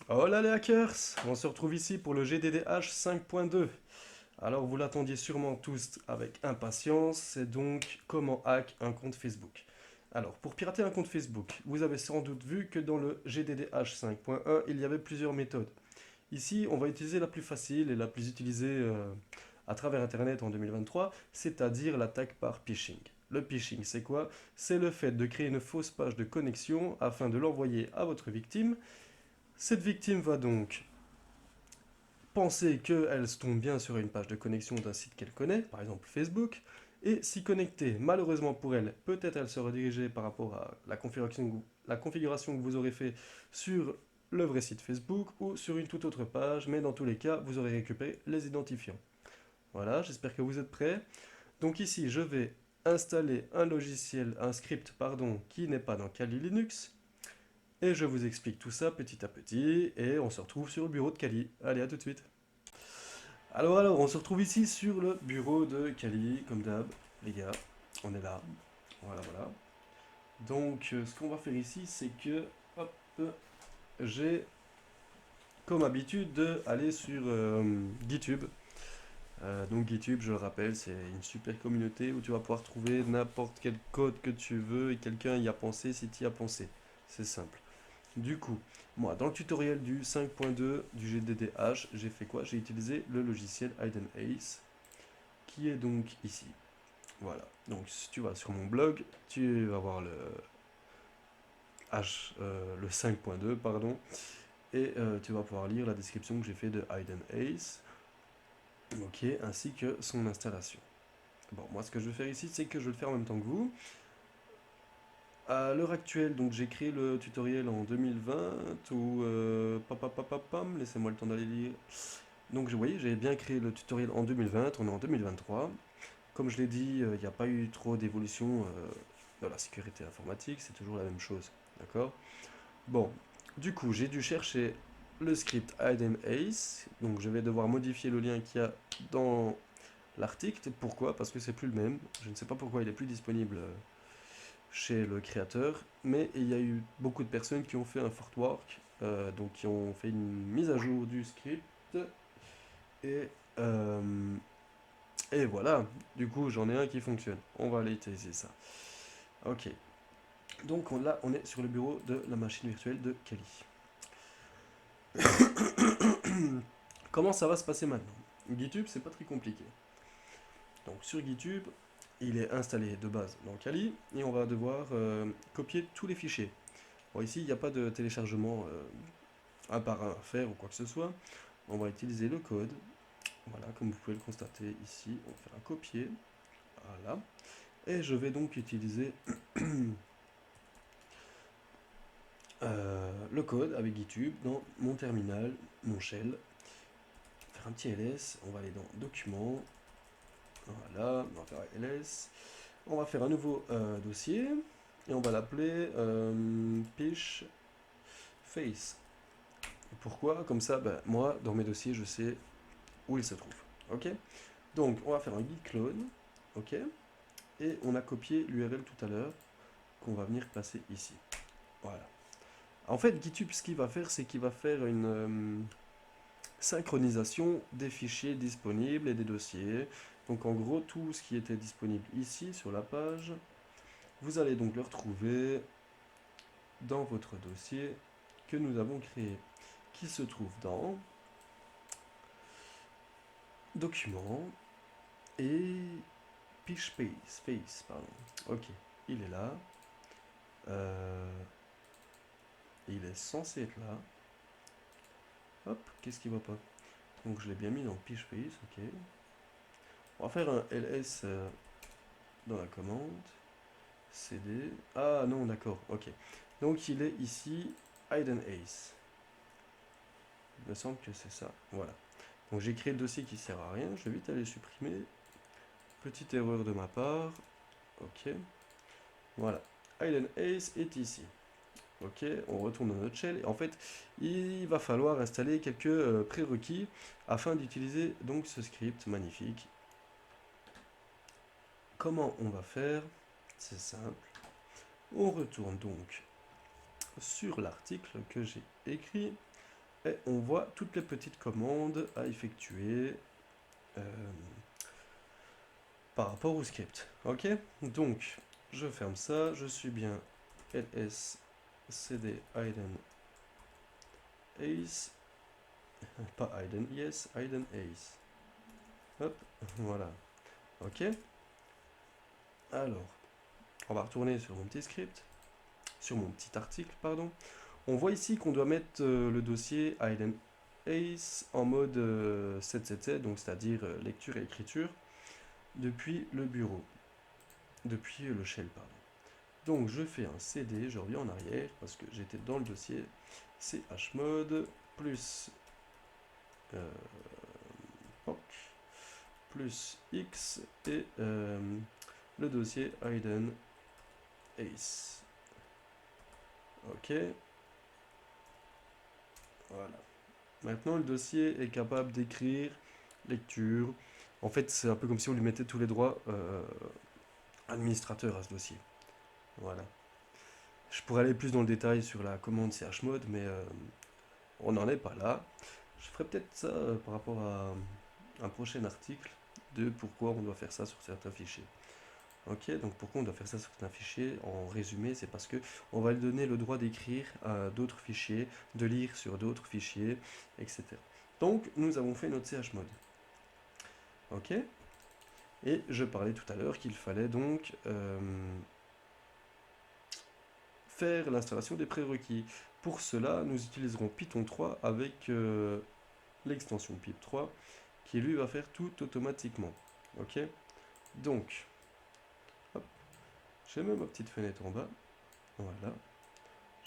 Hola les hackers! On se retrouve ici pour le GDDH 5.2. Alors vous l'attendiez sûrement tous avec impatience, c'est donc comment hack un compte Facebook. Alors pour pirater un compte Facebook, vous avez sans doute vu que dans le GDDH 5.1, il y avait plusieurs méthodes. Ici, on va utiliser la plus facile et la plus utilisée à travers Internet en 2023, c'est-à-dire l'attaque par phishing. Le phishing, c'est quoi? C'est le fait de créer une fausse page de connexion afin de l'envoyer à votre victime. Cette victime va donc penser qu'elle se tombe bien sur une page de connexion d'un site qu'elle connaît, par exemple Facebook, et s'y connecter. Malheureusement pour elle, peut-être elle sera dirigée par rapport à la configuration que vous aurez fait sur le vrai site Facebook ou sur une toute autre page, mais dans tous les cas, vous aurez récupéré les identifiants. Voilà, j'espère que vous êtes prêts. Donc ici, je vais installer un script, pardon, qui n'est pas dans Kali Linux, et je vous explique tout ça petit à petit, et on se retrouve sur le bureau de Kali. Allez, à tout de suite. Alors, on se retrouve ici sur le bureau de Kali, comme d'hab, les gars. On est là. Voilà, voilà. Donc, ce qu'on va faire ici, c'est que, hop, j'ai comme habitude d'aller sur GitHub. Donc, GitHub, je le rappelle, c'est une super communauté où tu vas pouvoir trouver n'importe quel code que tu veux et quelqu'un y a pensé si tu y as pensé. C'est simple. Du coup, moi, dans le tutoriel du 5.2 du GDDH, j'ai fait quoi? J'ai utilisé le logiciel Hidden Ace, qui est donc ici. Voilà. Donc, si tu vas sur mon blog, tu vas voir le 5.2, pardon, et tu vas pouvoir lire la description que j'ai fait de Hidden Ace, ok, ainsi que son installation. Bon, moi, ce que je vais faire ici, c'est que je vais le faire en même temps que vous. À l'heure actuelle, donc j'ai créé le tutoriel en 2020 ou laissez-moi le temps d'aller lire. Donc, vous voyez, j'avais bien créé le tutoriel en 2020, on est en 2023. Comme je l'ai dit, il n'y a pas eu trop d'évolution dans la sécurité informatique, c'est toujours la même chose. D'accord? Bon, du coup, j'ai dû chercher le script hidden ace. Donc, je vais devoir modifier le lien qu'il y a dans l'article. Pourquoi? Parce que c'est plus le même. Je ne sais pas pourquoi il est plus disponible chez le créateur. Mais il y a eu beaucoup de personnes qui ont fait un fortwork, donc qui ont fait une mise à jour du script. Et, euh, et voilà, du coup, j'en ai un qui fonctionne. On va aller utiliser ça. Ok. Donc là, on est sur le bureau de la machine virtuelle de Kali. Comment ça va se passer maintenant? GitHub, c'est pas très compliqué. Donc sur GitHub, il est installé de base dans Kali et on va devoir copier tous les fichiers. Bon, ici, il n'y a pas de téléchargement un par un à faire ou quoi que ce soit. On va utiliser le code. Voilà, comme vous pouvez le constater ici, on va faire un copier. Voilà. Et je vais donc utiliser le code avec GitHub dans mon terminal, mon shell. Faire un petit ls, on va aller dans documents, voilà, on va faire ls, on va faire un nouveau dossier et on va l'appeler pish face. Pourquoi? Comme ça, ben, moi, dans mes dossiers, je sais où il se trouve. Ok? Donc, on va faire un git clone, ok? Et on a copié l'URL tout à l'heure qu'on va venir placer ici. Voilà. En fait, GitHub, ce qu'il va faire, c'est qu'il va faire une synchronisation des fichiers disponibles et des dossiers. Donc en gros, tout ce qui était disponible ici sur la page, vous allez donc le retrouver dans votre dossier que nous avons créé, qui se trouve dans Documents et Face, pardon. Ok, il est là. Euh, il est censé être là. Hop, qu'est-ce qui va pas? Donc je l'ai bien mis dans Face, ok. On va faire un ls dans la commande. CD. Ah non, d'accord, ok. Donc il est ici, Hidden Ace. Il me semble que c'est ça. Voilà. Donc j'ai créé le dossier qui sert à rien. Je vais vite aller le supprimer. Petite erreur de ma part. Ok. Voilà. Hidden Ace est ici. Ok, on retourne dans notre shell. Et en fait, il va falloir installer quelques prérequis afin d'utiliser donc ce script magnifique. Comment on va faire? C'est simple. On retourne donc sur l'article que j'ai écrit. et on voit toutes les petites commandes à effectuer euh, par rapport au script. Ok, donc je ferme ça, je suis bien ls cd hidden ace, pas hidden yes, hidden ace. Hop, voilà. Ok, alors on va retourner sur mon petit script, sur mon petit article, pardon. On voit ici qu'on doit mettre le dossier hidden ace en mode 777, donc c'est-à-dire lecture et écriture, depuis le bureau, depuis le shell, pardon. Donc je fais un cd, je reviens en arrière parce que j'étais dans le dossier chmod plus POC plus x et le dossier hidden ace. Ok, voilà. Maintenant le dossier est capable d'écrire lecture. En fait, c'est un peu comme si on lui mettait tous les droits administrateur à ce dossier. Voilà. Je pourrais aller plus dans le détail sur la commande chmod, mais on n'en est pas là. Je ferai peut-être ça par rapport à un prochain article de pourquoi on doit faire ça sur certains fichiers. Ok, donc pourquoi on doit faire ça sur certains fichiers? En résumé, c'est parce que on va lui donner le droit d'écrire à d'autres fichiers, de lire sur d'autres fichiers, etc. Donc nous avons fait notre chmod. Ok, et je parlais tout à l'heure qu'il fallait donc faire l'installation des prérequis. Pour cela, nous utiliserons Python 3 avec l'extension pip3 qui lui va faire tout automatiquement. Ok, donc hop, j'ai même ma petite fenêtre en bas. Voilà,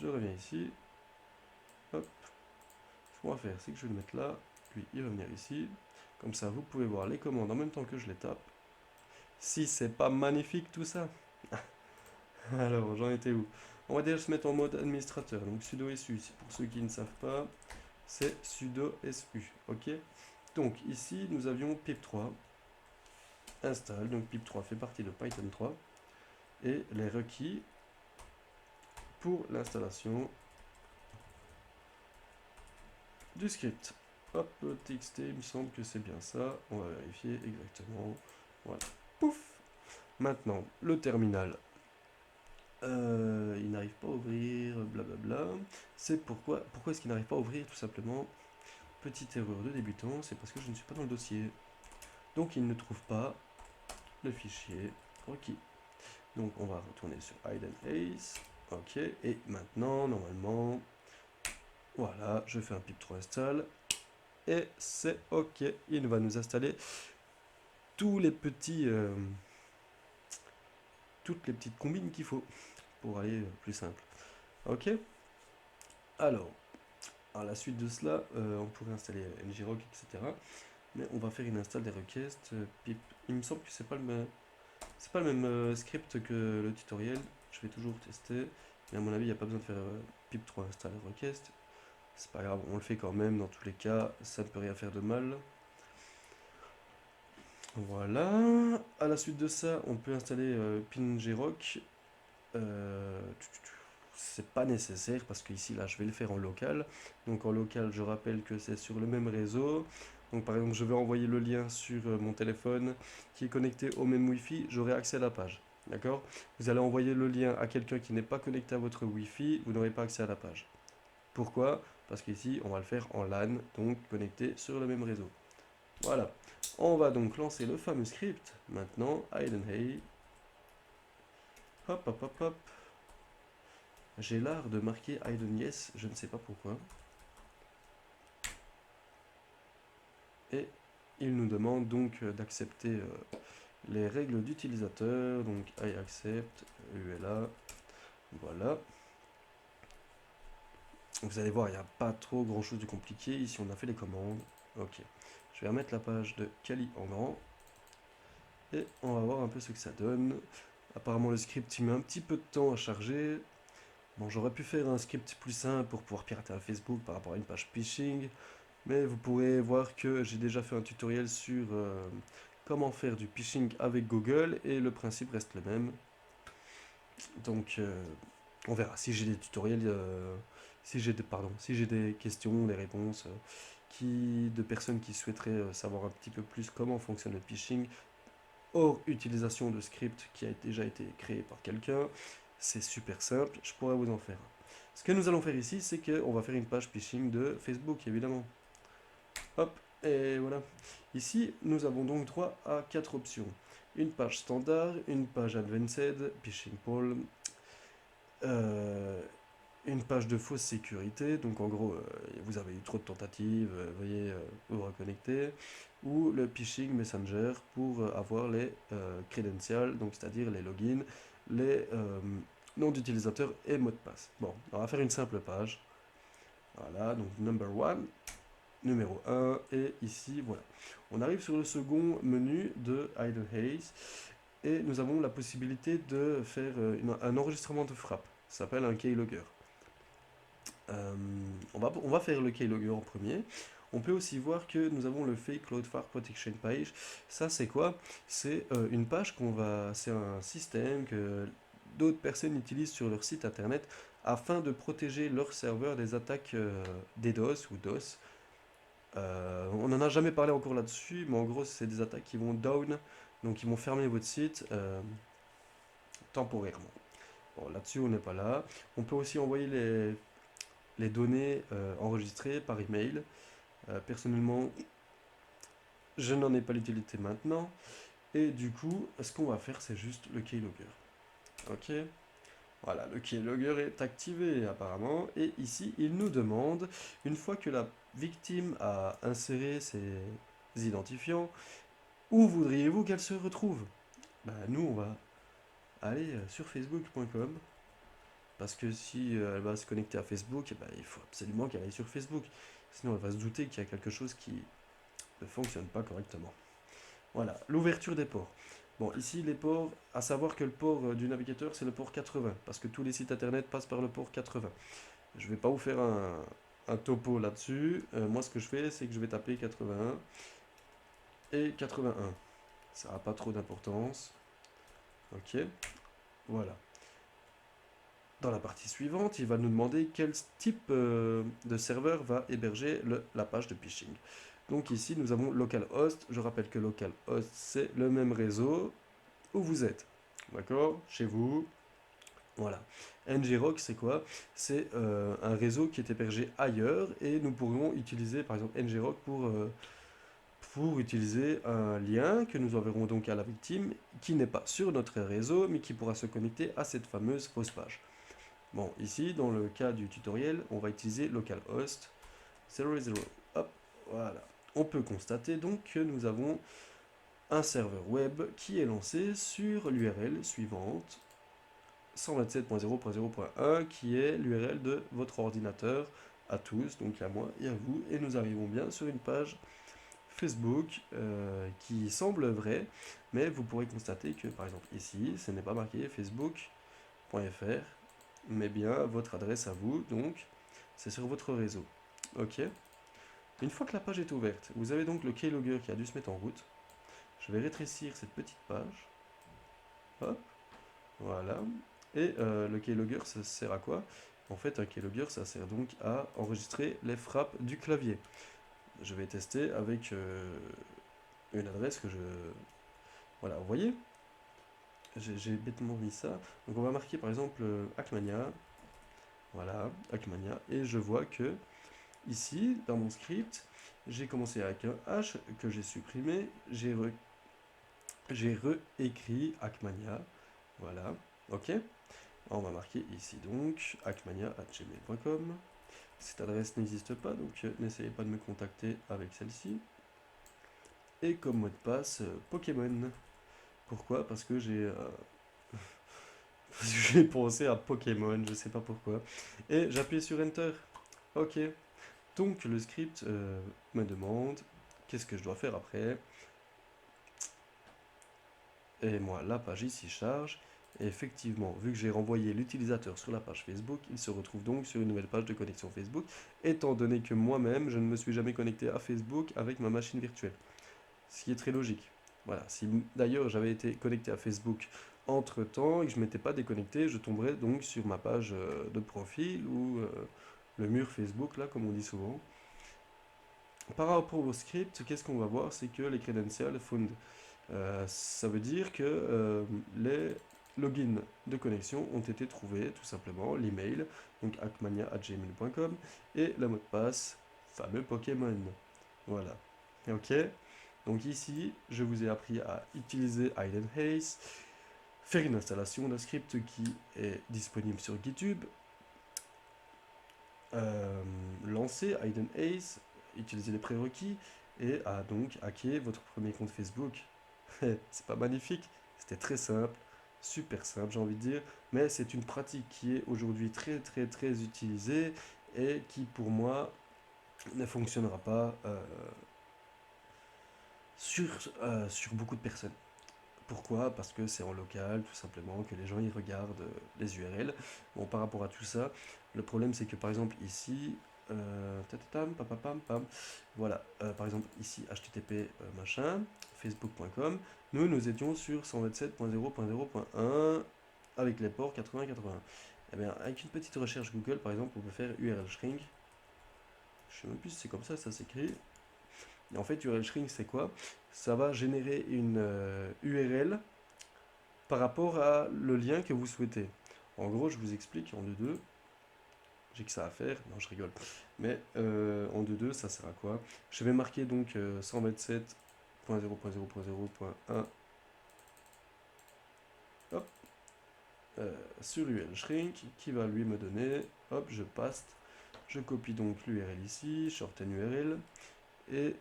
je reviens ici. Hop, ce qu'on va faire, c'est que je vais le mettre là, puis il va venir ici. Comme ça, vous pouvez voir les commandes en même temps que je les tape. Si c'est pas magnifique tout ça. Alors, j'en étais où? On va déjà se mettre en mode administrateur. Donc sudo su, pour ceux qui ne savent pas, c'est sudo su. Ok. Donc ici, nous avions pip3 install. Donc pip3 fait partie de Python 3 et les requis pour l'installation du script. Hop, txt, il me semble que c'est bien ça. On va vérifier exactement. Voilà. Pouf. Maintenant, le terminal. Il n'arrive pas à ouvrir, blablabla. C'est pourquoi est-ce qu'il n'arrive pas à ouvrir? Tout simplement, petite erreur de débutant, c'est parce que je ne suis pas dans le dossier. Donc il ne trouve pas le fichier requis. Donc on va retourner sur hidden ace. Ok, et maintenant, normalement, voilà, je fais un pip3 install. Et c'est ok. Il va nous installer tous les petits, toutes les petites combines qu'il faut pour aller plus simple. Ok. Alors, à la suite de cela, on pourrait installer ngrok, etc. Mais on va faire une install des requêtes. Pip. Il me semble que c'est pas le même script que le tutoriel. Je vais toujours tester. Mais à mon avis, il n'y a pas besoin de faire pip3 install request. C'est pas grave, on le fait quand même dans tous les cas. Ça ne peut rien faire de mal. Voilà. À la suite de ça, on peut installer pngrok. C'est pas nécessaire parce que ici, là, je vais le faire en local. Donc en local, je rappelle que c'est sur le même réseau. Donc par exemple, je vais envoyer le lien sur mon téléphone qui est connecté au même Wi-Fi, j'aurai accès à la page. D'accord? Vous allez envoyer le lien à quelqu'un qui n'est pas connecté à votre Wi-Fi, vous n'aurez pas accès à la page. Pourquoi? Parce qu'ici, on va le faire en LAN, donc connecté sur le même réseau. Voilà. On va donc lancer le fameux script. Maintenant, hidden hey. Hop, hop, hop, hop. J'ai l'art de marquer hidden yes, je ne sais pas pourquoi. Et il nous demande donc d'accepter les règles d'utilisateur. Donc I accept, ULA. Voilà. Vous allez voir, il n'y a pas trop grand chose de compliqué. Ici, on a fait les commandes. Ok. Je vais remettre la page de Kali en grand. Et on va voir un peu ce que ça donne. Apparemment, le script, il met un petit peu de temps à charger. Bon, j'aurais pu faire un script plus simple pour pouvoir pirater un Facebook par rapport à une page phishing. Mais vous pourrez voir que j'ai déjà fait un tutoriel sur comment faire du phishing avec Google. Et le principe reste le même. Donc, on verra si j'ai des tutoriels si j'ai des questions, des réponses de personnes qui souhaiteraient savoir un petit peu plus comment fonctionne le phishing, hors utilisation de script qui a déjà été créé par quelqu'un, c'est super simple, je pourrais vous en faire un. Ce que nous allons faire ici, c'est qu'on va faire une page phishing de Facebook, évidemment. Hop, et voilà. Ici, nous avons donc droit à 4 options. Une page standard, une page advanced, phishing poll, euh, une page de fausse sécurité, donc en gros, vous avez eu trop de tentatives, veuillez vous reconnecter, ou le phishing messenger pour avoir les credentials, donc c'est-à-dire les logins, les noms d'utilisateurs et mots de passe. Bon, on va faire une simple page. Voilà, donc number one, numéro un, et ici, voilà. On arrive sur le second menu de Idle Haze, et nous avons la possibilité de faire un enregistrement de frappe. Ça s'appelle un keylogger. On va faire le keylogger en premier. On peut aussi voir que nous avons le Fake Cloudflare Protection Page. Ça, c'est quoi? C'est une page c'est un système que d'autres personnes utilisent sur leur site internet afin de protéger leur serveur des attaques DDoS ou DOS. On n'en a jamais parlé encore là-dessus, mais en gros, c'est des attaques qui vont down, donc ils vont fermer votre site temporairement. Bon, là-dessus, on n'est pas là. On peut aussi envoyer les données enregistrées par email. Personnellement, je n'en ai pas l'utilité maintenant. Et du coup, ce qu'on va faire, c'est juste le keylogger. Ok. Voilà, le keylogger est activé apparemment. Et ici, il nous demande, une fois que la victime a inséré ses identifiants, où voudriez-vous qu'elle se retrouve? Bah, nous, on va aller sur facebook.com. Parce que si elle va se connecter à Facebook, eh ben, il faut absolument qu'elle aille sur Facebook. Sinon, elle va se douter qu'il y a quelque chose qui ne fonctionne pas correctement. Voilà, l'ouverture des ports. Bon, ici, les ports, à savoir que le port du navigateur, c'est le port 80, parce que tous les sites internet passent par le port 80. Je ne vais pas vous faire un topo là-dessus. Moi, ce que je fais, c'est que je vais taper 81 et 81. Ça n'a pas trop d'importance. Ok, voilà. Dans la partie suivante, il va nous demander quel type de serveur va héberger la page de phishing. Donc ici, nous avons localhost. Je rappelle que localhost, c'est le même réseau où vous êtes. D'accord? Chez vous. Voilà. ngrok, c'est quoi? C'est un réseau qui est hébergé ailleurs et nous pourrions utiliser par exemple ngrok pour utiliser un lien que nous enverrons donc à la victime qui n'est pas sur notre réseau mais qui pourra se connecter à cette fameuse fausse page. Bon, ici, dans le cas du tutoriel, on va utiliser localhost 00. Hop, voilà. On peut constater donc que nous avons un serveur web qui est lancé sur l'URL suivante 127.0.0.1 qui est l'URL de votre ordinateur à tous, donc à moi et à vous. Et nous arrivons bien sur une page Facebook qui semble vraie, mais vous pourrez constater que par exemple ici, ce n'est pas marqué facebook.fr, mais bien votre adresse à vous, donc c'est sur votre réseau. Ok. Une fois que la page est ouverte, vous avez donc le keylogger qui a dû se mettre en route. Je vais rétrécir cette petite page. Hop, voilà. Et le keylogger, ça sert à quoi? En fait, un keylogger, ça sert donc à enregistrer les frappes du clavier. Je vais tester avec une adresse que je... Voilà, vous voyez? J'ai bêtement mis ça. Donc on va marquer par exemple Hackmania. Voilà, Hackmania. Et je vois que ici, dans mon script, j'ai commencé avec un H que j'ai supprimé. J'ai réécrit Hackmania. Voilà, ok. On va marquer ici donc hackmania@gmail.com. Cette adresse n'existe pas, donc n'essayez pas de me contacter avec celle-ci. Et comme mot de passe, Pokémon. Pourquoi? Parce que j'ai pensé à Pokémon, je sais pas pourquoi. Et j'appuie sur Enter. Ok. Donc le script me demande qu'est-ce que je dois faire après. Et moi, la page ici charge. Et effectivement, vu que j'ai renvoyé l'utilisateur sur la page Facebook, il se retrouve donc sur une nouvelle page de connexion Facebook, étant donné que moi-même, je ne me suis jamais connecté à Facebook avec ma machine virtuelle. Ce qui est très logique. Voilà. Si d'ailleurs j'avais été connecté à Facebook entre-temps et que je ne m'étais pas déconnecté, je tomberais donc sur ma page de profil le mur Facebook, là, comme on dit souvent. Par rapport au script, qu'est-ce qu'on va voir? C'est que les credentials found. Ça veut dire que les logins de connexion ont été trouvés, tout simplement, l'email, donc hackmania@gmail.com, et le mot de passe, fameux Pokémon. Voilà. Ok. Donc ici, je vous ai appris à utiliser Hide and Haze, faire une installation d'un script qui est disponible sur GitHub, lancer Hide and Haze, utiliser les prérequis, et à donc hacker votre premier compte Facebook. C'est pas magnifique? C'était très simple, super simple, j'ai envie de dire, mais c'est une pratique qui est aujourd'hui très très très utilisée et qui pour moi ne fonctionnera pas sur, sur beaucoup de personnes. Pourquoi? Parce que c'est en local, tout simplement, que les gens y regardent les URL. Bon, par rapport à tout ça, le problème c'est que par exemple ici, tatatam, papapam, pam, voilà, par exemple ici, http machin, facebook.com, nous étions sur 127.0.0.1 avec les ports 80-80. Eh bien, avec une petite recherche Google, par exemple, on peut faire URL shrink. Je sais même plus si c'est comme ça s'écrit. Et en fait, URL shrink, c'est quoi? Ça va générer une URL par rapport à le lien que vous souhaitez. En gros, je vous explique en 2.2. J'ai que ça à faire. Non, je rigole. Mais en 2.2, ça sert à quoi? Je vais marquer donc 127.0.0.0.1 hop, sur URL shrink qui va lui me donner, hop, je paste, je copie donc l'URL ici, shorten URL et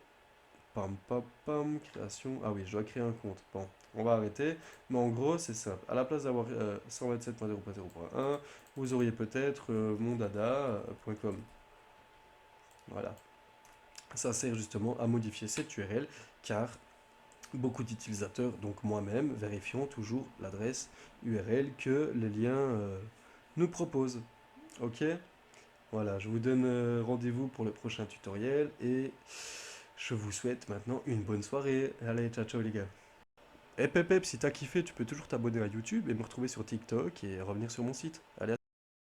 pam pam pam, création. Ah oui, je dois créer un compte. Bon, on va arrêter. Mais en gros, c'est simple. À la place d'avoir 127.0.0.1, vous auriez peut-être mondada.com. Voilà. Ça sert justement à modifier cette URL car beaucoup d'utilisateurs, donc moi-même, vérifions toujours l'adresse URL que les liens nous proposent. Ok? Voilà, je vous donne rendez-vous pour le prochain tutoriel et je vous souhaite maintenant une bonne soirée. Allez, ciao ciao les gars. Et Pep, si t'as kiffé, tu peux toujours t'abonner à YouTube et me retrouver sur TikTok et revenir sur mon site. Allez,